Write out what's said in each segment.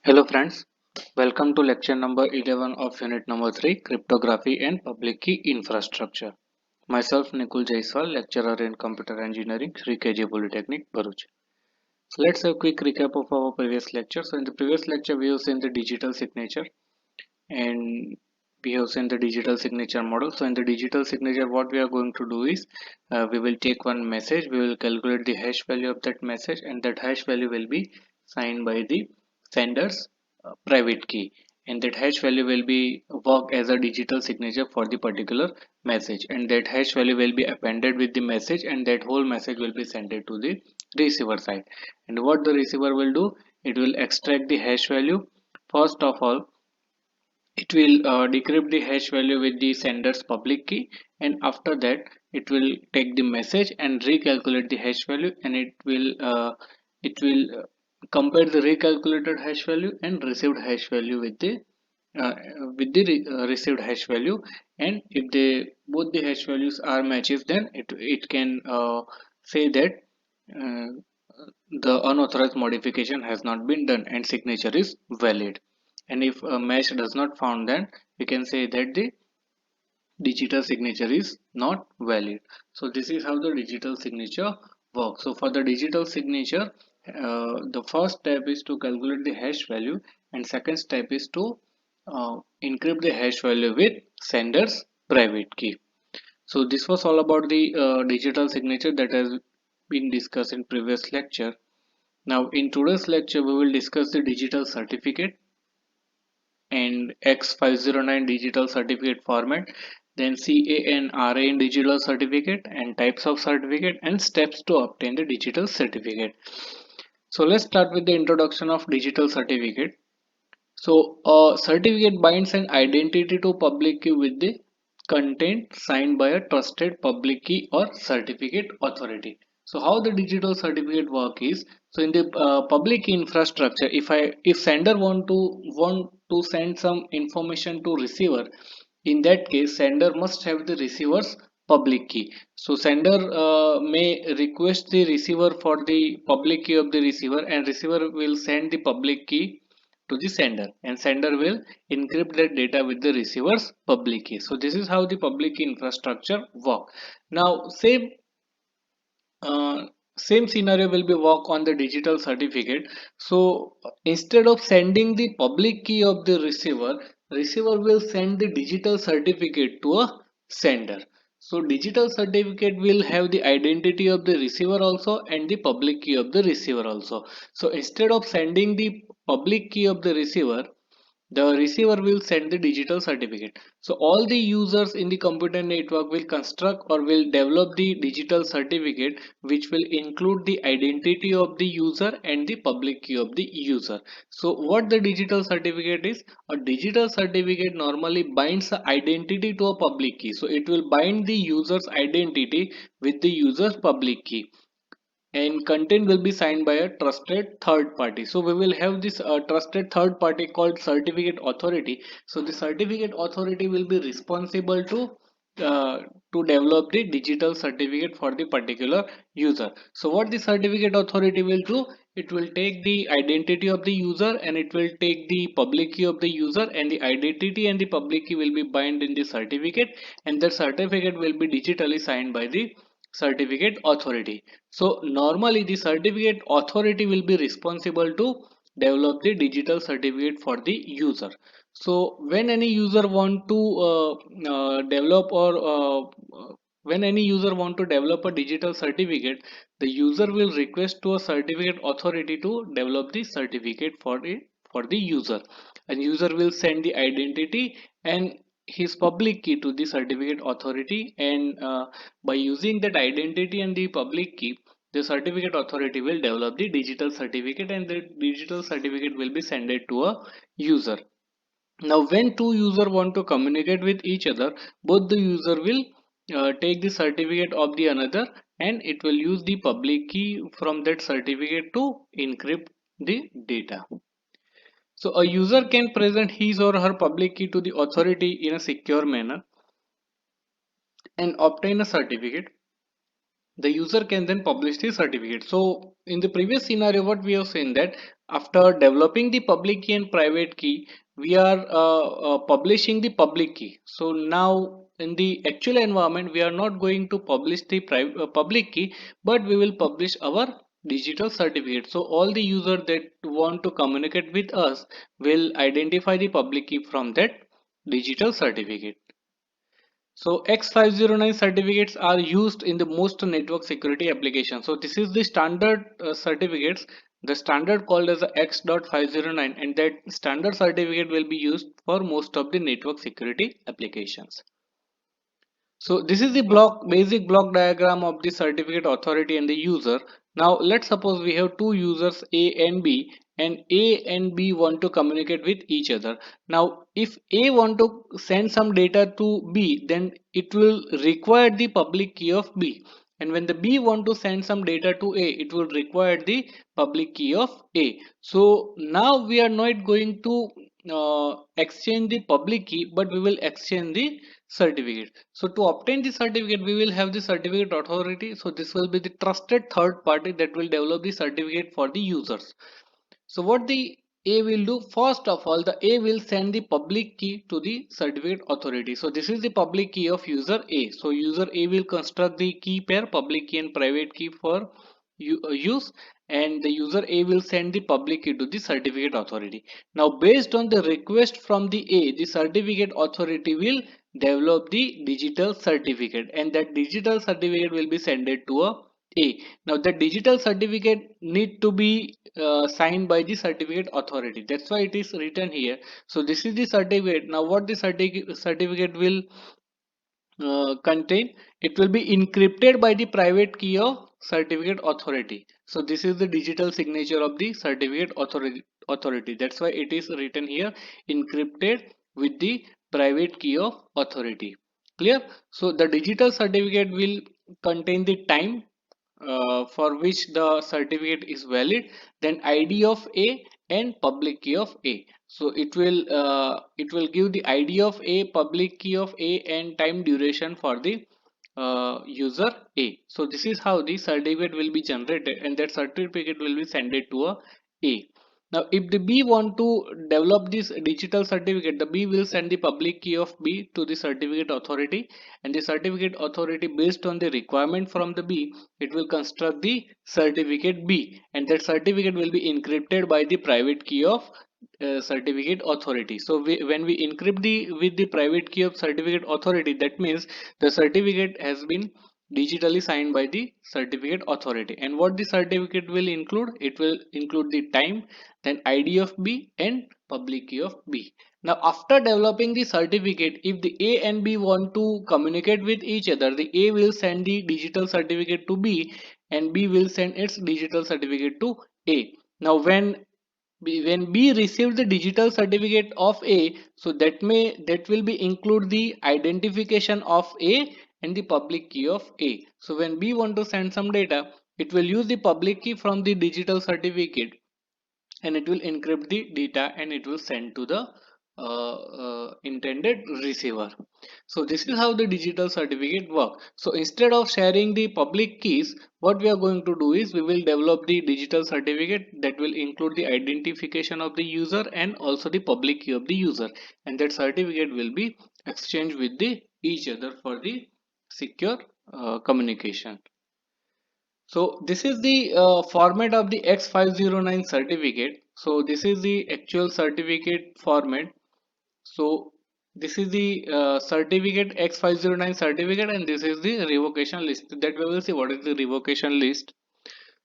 Hello friends, welcome to lecture number 11 of unit number 3 Cryptography and Public Key Infrastructure. Myself Nikul Jaiswal, lecturer in Computer Engineering, Sri KJ Polytechnic, Bharuch. So let's have a quick recap of our previous lecture. So in the previous lecture we have seen the digital signature and we have seen the digital signature model. So in the digital signature what we are going to do is we will take one message, we will calculate the hash value of that message, and that hash value will be signed by the sender's private key, and that hash value will be work as a digital signature for the particular message, and that hash value will be appended with the message, and that whole message will be sent it to the receiver side. And what the receiver will do, it will extract the hash value. First of all, it will decrypt the hash value with the sender's public key, and after that it will take the message and recalculate the hash value, and it will compare the recalculated hash value and received hash value uh, received hash value. And if they both the hash values are matches, then it can say that uh, the unauthorized modification has not been done and signature is valid. And if a match does not found, then we can say that the digital signature is not valid. So this is how the digital signature works. So for the digital signature, the first step is to calculate the hash value, and second step is to encrypt the hash value with sender's private key. So this was all about the digital signature that has been discussed in previous lecture. Now in today's lecture we will discuss the digital certificate and X509 digital certificate format, then CANRA in digital certificate, and types of certificate and steps to obtain the digital certificate. So let's start with the introduction of digital certificate. So a certificate binds an identity to public key with the content signed by a trusted public key or certificate authority. So how the digital certificate work is, so in the public key infrastructure, if sender want to send some information to receiver, in that case sender must have the receiver's public key. So sender may request the receiver for the public key of the receiver, and receiver will send the public key to the sender, and sender will encrypt that data with the receiver's public key. So this is how the public key infrastructure work. Now uh, same scenario will be work on the digital certificate. So instead of sending the public key of the receiver will send the digital certificate to a sender. So digital certificate will have the identity of the receiver also and the public key of the receiver also. So instead of sending the public key of the receiver, the receiver will send the digital certificate. So all the users in the computer network will construct or will develop the digital certificate, which will include the identity of the user and the public key of the user. So what the digital certificate is, a digital certificate normally binds the identity to a public key. So it will bind the user's identity with the user's public key, and content will be signed by a trusted third party. So we will have this trusted third party called certificate authority. So the certificate authority will be responsible uh, to develop the digital certificate for the particular user. So what the certificate authority will do, it will take the identity of the user and it will take the public key of the user, and the identity and the public key will be bind in the certificate, and the certificate will be digitally signed by the certificate authority. So normally the certificate authority will be responsible to develop the digital certificate for the user. So when any user want to develop or when any user want to develop a digital certificate, the user will request to a certificate authority to develop the certificate for the user, and user will send the identity and his public key to the certificate authority, and by using that identity and the public key, the certificate authority will develop the digital certificate, and the digital certificate will be sent to a user. Now when two users want to communicate with each other, both the user will take the certificate of the another, and it will use the public key from that certificate to encrypt the data. So a user can present his or her public key to the authority in a secure manner and obtain a certificate. The user can then publish the certificate. So in the previous scenario what we have seen, that After developing the public key and private key, we are publishing the public key. So now in the actual environment, we are not going to publish the public key, but we will publish our digital certificate. So all the users that want to communicate with us will identify the public key from that digital certificate. So X509 certificates are used in the most network security applications. So this is the standard certificates, the standard called as the X.509, and that standard certificate will be used for most of the network security applications. So this is the basic block diagram of the certificate authority and the user. Now let's suppose we have two users A and A and B want to communicate with each other. Now if A want to send some data to B, then it will require the public key of B. And when the B want to send some data to A, it will require the public key of A. So now we are not going to exchange the public key, but we will exchange the certificate. So to obtain the certificate, we will have the certificate authority. So this will be the trusted third party that will develop the certificate for the users. So what the A will do, first of all, the A will send the public key to the certificate authority. So this is the public key of user A. So user A will construct the key pair, public key and private key for use, and the user A will send the public key to the certificate authority. Now based on the request from the A, the certificate authority will develop the digital certificate, and that digital certificate will be sent to A. Now the digital certificate need to be signed by the certificate authority. That's why it is written here. So this is the certificate. Now what the certificate will contain, it will be encrypted by the private key of certificate authority. So this is the digital signature of the certificate authority. That's why it is written here, encrypted with the private key of authority. Clear? So the digital certificate will contain the time for which the certificate is valid, then ID of A and public key of A. So it will give the ID of A, public key of A, and time duration for the user A. So this is how the certificate will be generated, and that certificate will be sent it to A. Now if the B want to develop this digital certificate, the B will send the public key of B to the certificate authority, and the certificate authority, based on the requirement from the B, it will construct the certificate B, and that certificate will be encrypted by the private key of certificate authority. So when we encrypt the with the private key of certificate authority, that means the certificate has been digitally signed by the certificate authority. And what the certificate will include, it will include the time, then ID of B and public key of B. Now after developing the certificate, if the A and B want to communicate with each other, the A will send the digital certificate to B, and B will send its digital certificate to A. Now when B receives the digital certificate of A, so that will be include the identification of A and the public key of A. So when B want to send some data, it will use the public key from the digital certificate, and it will encrypt the data, and it will send to the intended receiver. So this is how the digital certificate work. So instead of sharing the public keys, what we are going to do is we will develop the digital certificate that will include the identification of the user and also the public key of the user, and that certificate will be exchanged with the each other for the secure communication. So this is the format of the X509 certificate. So this is the actual certificate format. So this is the certificate X509 certificate, and this is the revocation list. That we will see what is the revocation list.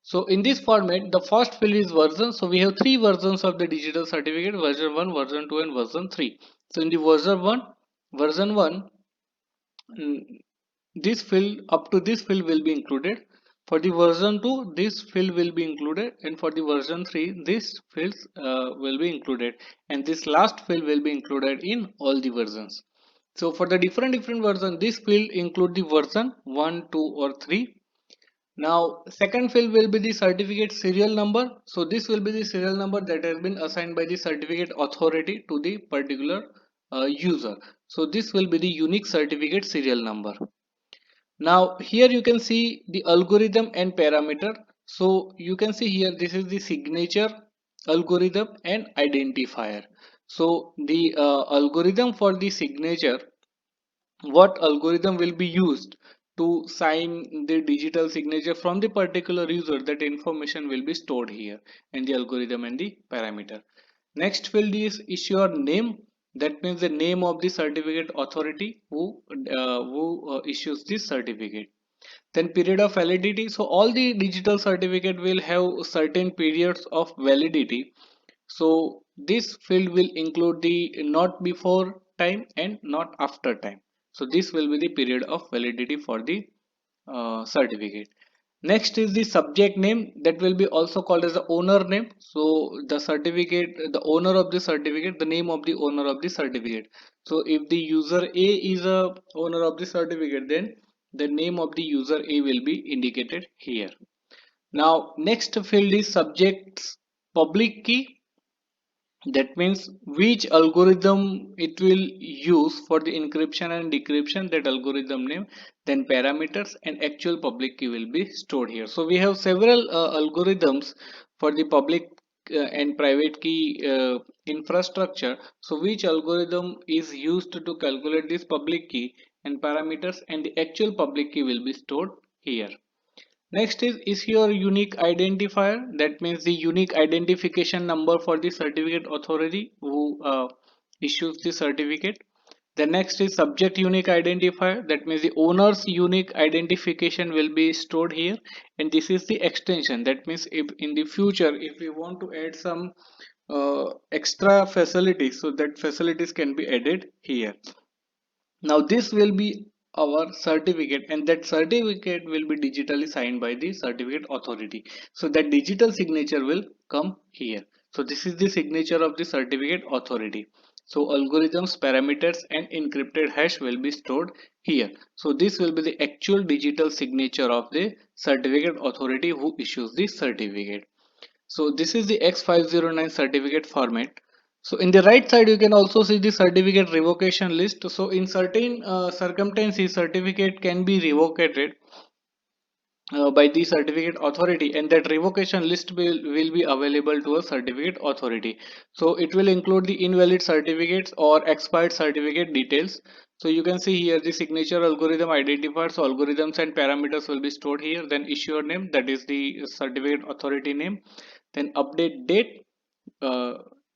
So in this format, the first field is version. So we have three versions of the digital certificate: version 1, version 2, and version 3. So in the version 1, this field, up to this field will be included. For the version 2, this field will be included, and for the version 3, this fields will be included, and this last field will be included in all the versions. So for the different version, this field include the version 1, 2, or 3. Now second field will be the certificate serial number. So this will be the serial number that has been assigned by the certificate authority to the particular user. So this will be the unique certificate serial number. Now here you can see the algorithm and parameter. So you can see here, this is the signature algorithm and identifier. So the algorithm for the signature, what algorithm will be used to sign the digital signature from the particular user, that information will be stored here in the algorithm and the parameter. Next field is issuer name, that means the name of the certificate authority who issues this certificate. Then period of validity, so all the digital certificate will have certain periods of validity. So this field will include the not before time and not after time. So this will be the period of validity for the certificate. Next is the subject name, that will be also called as the owner name. So the certificate, the owner of the certificate, the name of the owner of the certificate. So if the user A is a owner of the certificate, then the name of the user A will be indicated here. Now next field is subject's public key, that means which algorithm it will use for the encryption and decryption, that algorithm name. Then parameters and actual public key will be stored here. So we have several algorithms for the public and private key infrastructure. So which algorithm is used to calculate this public key and parameters, and the actual public key will be stored here. Next is your unique identifier. That means the unique identification number for the certificate authority who issues the certificate. The next is subject unique identifier. That means the owner's unique identification will be stored here. And this is the extension. That means if in the future, if we want to add some extra facilities, so that facilities can be added here. Now this will be our certificate, and that certificate will be digitally signed by the certificate authority. So that digital signature will come here. So this is the signature of the certificate authority. So algorithms, parameters and encrypted hash will be stored here. So this will be the actual digital signature of the certificate authority who issues the certificate. So this is the X509 certificate format. So in the right side, you can also see the certificate revocation list. So in certain circumstances, certificate can be revoked by the certificate authority, and that revocation list will be available to a certificate authority. So it will include the invalid certificates or expired certificate details. So you can see here the signature algorithm identifiers, so algorithms and parameters will be stored here. Then issuer name, that is the certificate authority name. Then update date, uh,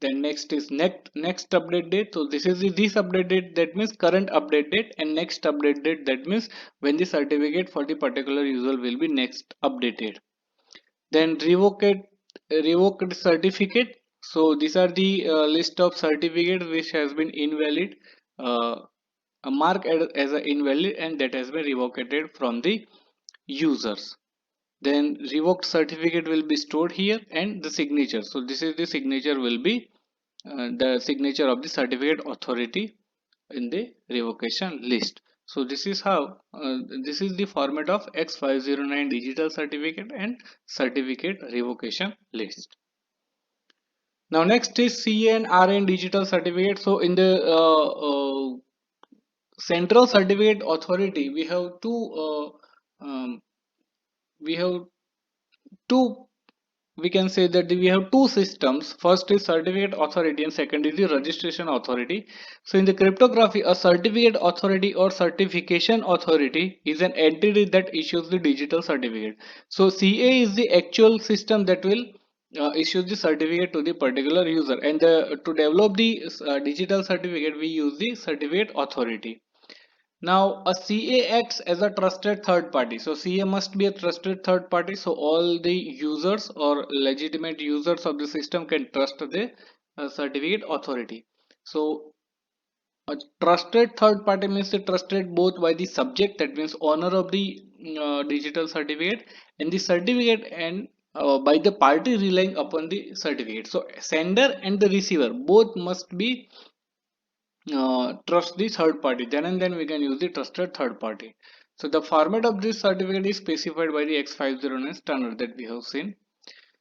then next is next update date. So this is this update date, that means current update date, and next update date, that means when the certificate for the particular user will be next updated. Then revoked certificate, so these are the list of certificate which has been invalid, uh, marked as a invalid, and that has been revoked from the users. Then revoked certificate will be stored here, and the signature, so this is the signature will be the signature of the certificate authority in the revocation list. So this is how this is the format of X509 digital certificate and certificate revocation list. Now next is CNRN digital certificate. So in the central certificate authority, we have two we can say that we have two systems. First is certificate authority and second is the registration authority. So in the cryptography, a certificate authority or certification authority is an entity that issues the digital certificate. So CA is the actual system that will issue the certificate to the particular user, and to develop the digital certificate we use the certificate authority. Now, a CA acts as a trusted third party. So, CA must be a trusted third party. So, all the users or legitimate users of the system can trust the certificate authority. So, a trusted third party means trusted both by the subject, that means owner of the digital certificate, and the certificate, and by the party relying upon the certificate. So, sender and the receiver both must be trust the third party, then and then we can use the trusted third party. So the format of this certificate is specified by the X509 standard that we have seen.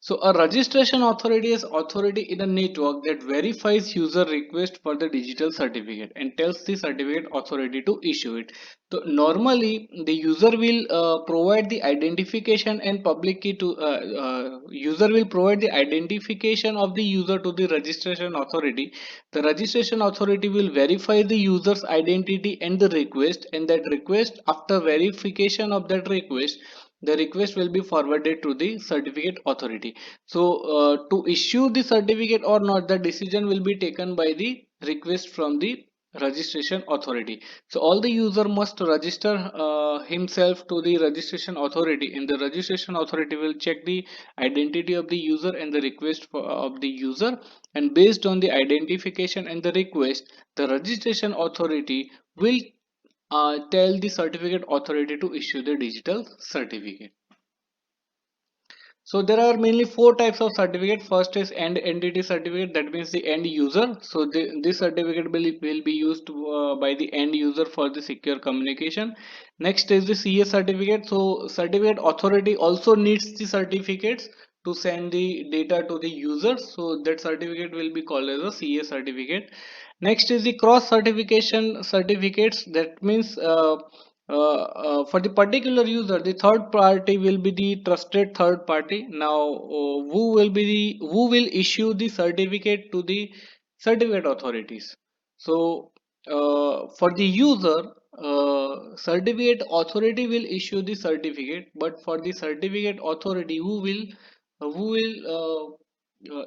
So a registration authority is authority in a network that verifies user request for the digital certificate and tells the certificate authority to issue it. So normally the user will provide the identification and public key to user will provide the identification of the user to the registration authority. The registration authority will verify the user's identity and the request, and that request, after verification of that request, the request will be forwarded to the certificate authority. So to issue the certificate or not, the decision will be taken by the request from the registration authority. So all the user must register himself to the registration authority, and the registration authority will check the identity of the user and the request of the user, and based on the identification and the request, the registration authority will tell the certificate authority to issue the digital certificate. So there are mainly four types of certificate. First is end entity certificate, that means the end user. So this certificate will be used by the end user for the secure communication. Next is the CA certificate. So certificate authority also needs the certificates to send the data to the user. So that certificate will be called as a CA certificate. Next is the cross certification certificates. That means for the particular user, the third party will be the trusted third party. Now who will issue the certificate to the certificate authorities. So for the user, certificate authority will issue the certificate, but for the certificate authority, who will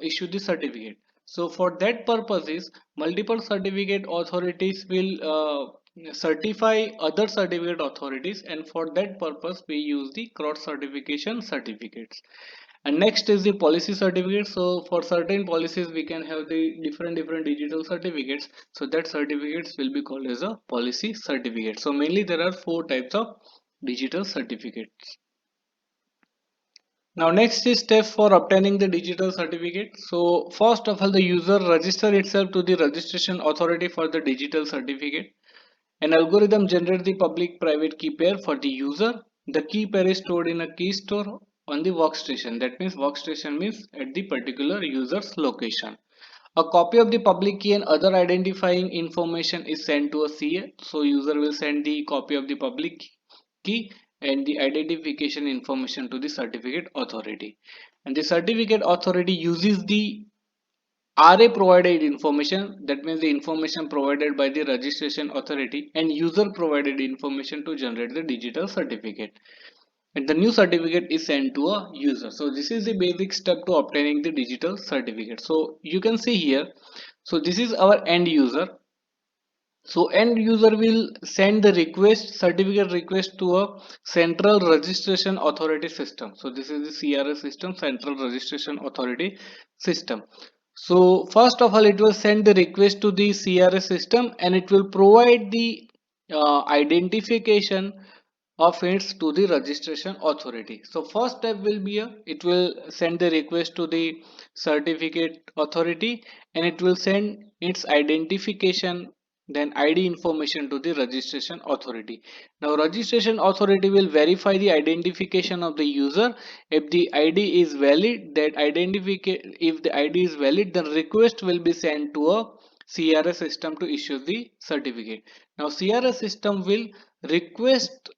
issue the certificate. So for that purposes, multiple certificate authorities will certify other certificate authorities, and for that purpose we use the cross certification certificates. And next is the policy certificate. So for certain policies we can have the different digital certificates, so that certificates will be called as a policy certificate. So mainly there are four types of digital certificates. Now next is steps for obtaining the digital certificate. So first of all, the user register itself to the registration authority for the digital certificate. An algorithm generates the public private key pair for the user. The key pair is stored in a key store on the workstation. That means workstation means at the particular user's location. A copy of the public key and other identifying information is sent to a CA. So user will send the copy of the public key and the identification information to the certificate authority. And the certificate authority uses the RA provided information, that means the information provided by the registration authority, and user provided information to generate the digital certificate. And the new certificate is sent to a user. So this is the basic step to obtaining the digital certificate. So you can see here, so this is our end user. So end user will send the request, certificate request, to a central registration authority system. So this is the CRS system, central registration authority system. So first of all, it will send the request to the CRS system, and it will provide the identification of its to the registration authority. So first step will be it will send the request to the certificate authority, and it will send its identification, then ID information, to the registration authority. Now registration authority will verify the identification of the user. If the ID is valid, that identification, if the ID is valid, then request will be sent to a CRS system to issue the certificate. Now CRS system will request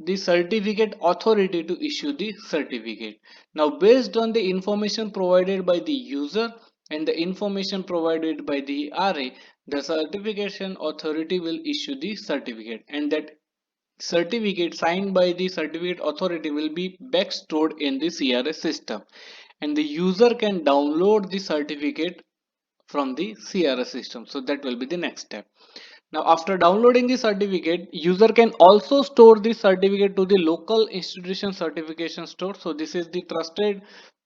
the certificate authority to issue the certificate. Now based on the information provided by the user and the information provided by the RA, the certification authority will issue the certificate, and that certificate signed by the certificate authority will be back stored in the CRS system, and the user can download the certificate from the CRS system. So that will be the next step. Now after downloading the certificate, user can also store the certificate to the local institution certification store. So this is the trusted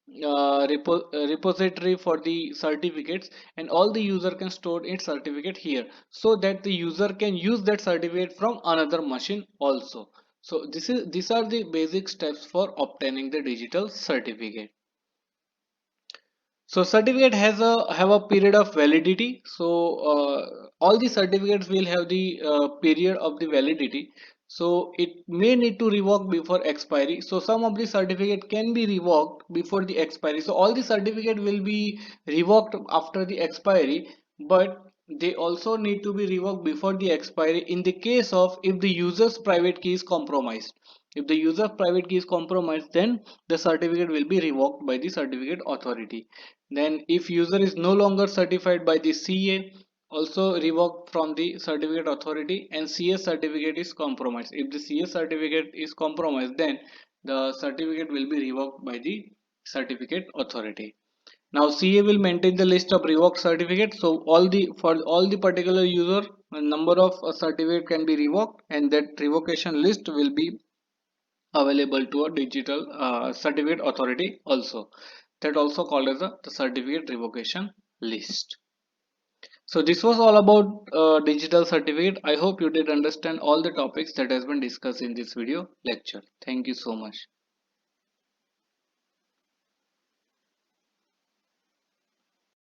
repository for the certificates, and all the user can store its certificate here, so that the user can use that certificate from another machine also. So these are the basic steps for obtaining the digital certificate. So certificate has a have a period of validity. So all the certificates will have the period of the validity. So it may need to revoke before expiry. So some of the certificate can be revoked before the expiry. So all the certificate will be revoked after the expiry, but they also need to be revoked before the expiry in the case of if the user's private key is compromised. If the user private key is compromised, then the certificate will be revoked by the certificate authority. Then if user is no longer certified by the CA, also revoked from the certificate authority, and CS certificate is compromised. If the CS certificate is compromised, then the certificate will be revoked by the certificate authority. Now CA will maintain the list of revoked certificates. So all the for all the particular user, a number of certificate can be revoked, and that revocation list will be available to a digital certificate authority also. That also called as the certificate revocation list. So this was all about digital certificate. I hope you did understand all the topics that has been discussed in this video lecture. Thank you so much.